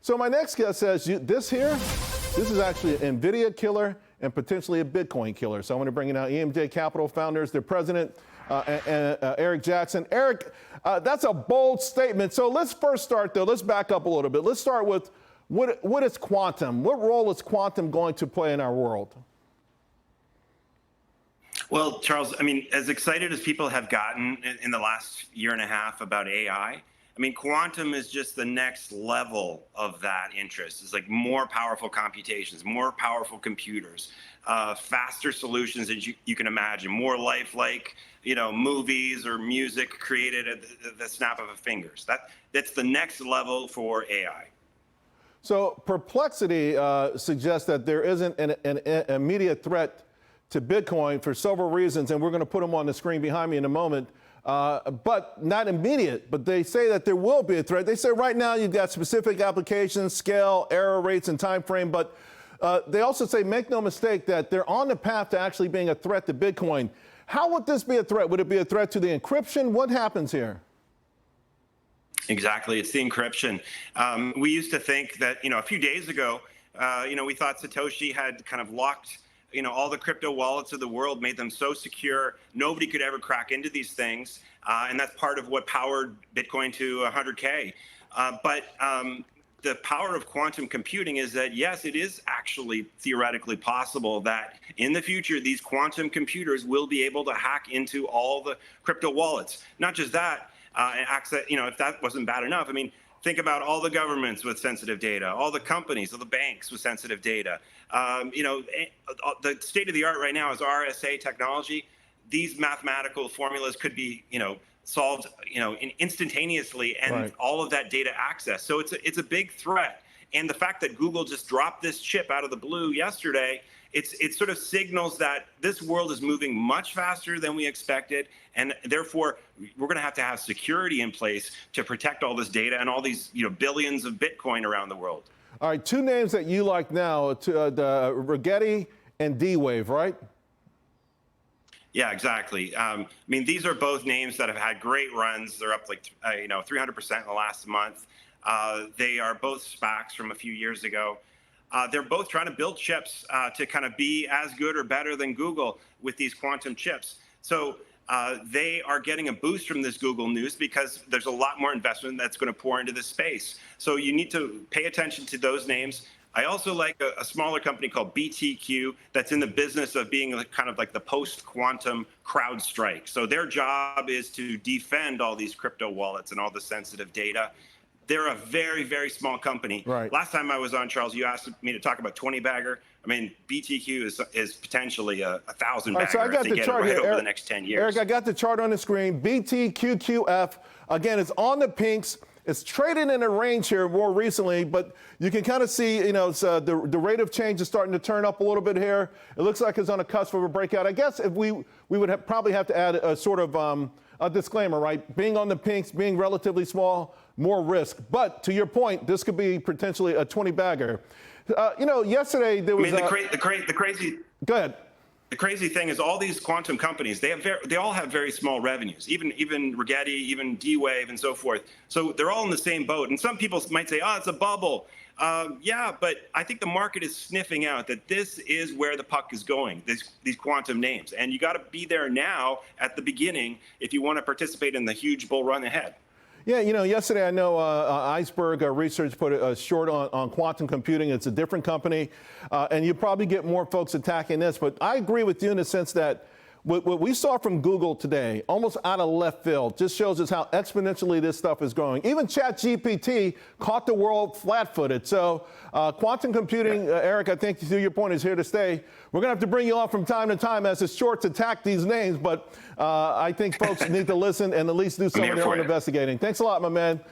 So my next guest says, this is actually an Nvidia killer and potentially a Bitcoin killer. So I want to bring in now EMJ Capital founders, their president, Eric Jackson. Eric, that's a bold statement. So let's first start, though. Let's back up a little bit. Let's start with what is quantum? What role is quantum going to play in our world? Well, Charles, I mean, as excited as people have gotten in the last year and a half about AI, I mean, quantum is just the next level of that interest. It's like more powerful computations, more powerful computers, faster solutions that you can imagine, more lifelike, movies or music created at the snap of a fingers. That's the next level for AI. So Perplexity suggests that there isn't an immediate threat to Bitcoin for several reasons, and we're going to put them on the screen behind me in a moment. But not immediate, but they say that there will be a threat. They say right now you've got specific applications, scale, error rates, and time frame, but they also say, make no mistake, that they're on the path to actually being a threat to Bitcoin. How would this be a threat? Would it be a threat to the encryption? What happens here? Exactly, it's the encryption. We used to think that, a few days ago, we thought Satoshi had kind of locked all the crypto wallets of the world, made them so secure, nobody could ever crack into these things. And that's part of what powered Bitcoin to 100K. But the power of quantum computing is that, yes, it is actually theoretically possible that in the future, these quantum computers will be able to hack into all the crypto wallets. Not just that, and access, if that wasn't bad enough, I mean, think about all the governments with sensitive data, all the companies, all the banks with sensitive data. The state of the art right now is RSA technology. These mathematical formulas could be, solved, instantaneously, and right. All of that data access. So it's a big threat. And the fact that Google just dropped this chip out of the blue yesterday, it sort of signals that this world is moving much faster than we expected, and therefore we're going to have security in place to protect all this data and all these billions of Bitcoin around the world. All right, two names that you like now, the Rigetti and D-Wave, right? Yeah, exactly. I mean, these are both names that have had great runs. They're up like 300% in the last month. They are both SPACs from a few years ago. They're both trying to build chips to kind of be as good or better than Google with these quantum chips. So they are getting a boost from this Google news because there's a lot more investment that's going to pour into this space. So you need to pay attention to those names. I also like a smaller company called BTQ that's in the business of being kind of like the post-quantum CrowdStrike. So their job is to defend all these crypto wallets and all the sensitive data. They're a very, very small company. Right. Last time I was on, Charles, you asked me to talk about 20 bagger. I mean, BTQ is potentially a 1,000 bagger. So I got the chart here, over the next 10 years. Eric, I got the chart on the screen. BTQQF. Again, it's on the pinks. It's traded in a range here more recently, but you can kind of see, the rate of change is starting to turn up a little bit here. It looks like it's on a cusp of a breakout. I guess if we would probably have to add a sort of a disclaimer, right? Being on the pinks, being relatively small, more risk. But to your point, this could be potentially a 20 bagger. Yesterday there was. I mean, the crazy. Go ahead. The crazy thing is all these quantum companies, they all have very small revenues, even Rigetti, even D-Wave and so forth. So they're all in the same boat. And some people might say, oh, it's a bubble. Yeah, but I think the market is sniffing out that this is where the puck is going, these quantum names. And you got to be there now at the beginning if you want to participate in the huge bull run ahead. Yeah, yesterday I know Iceberg Research put a short on quantum computing. It's a different company, and you probably get more folks attacking this. But I agree with you in the sense that what we saw from Google today, almost out of left field, just shows us how exponentially this stuff is growing. Even ChatGPT caught the world flat-footed. So quantum computing, Eric, I think to your point, is here to stay. We're going to have to bring you on from time to time as the shorts attack these names, but I think folks need to listen and at least do some of their own investigating. Thanks a lot, my man.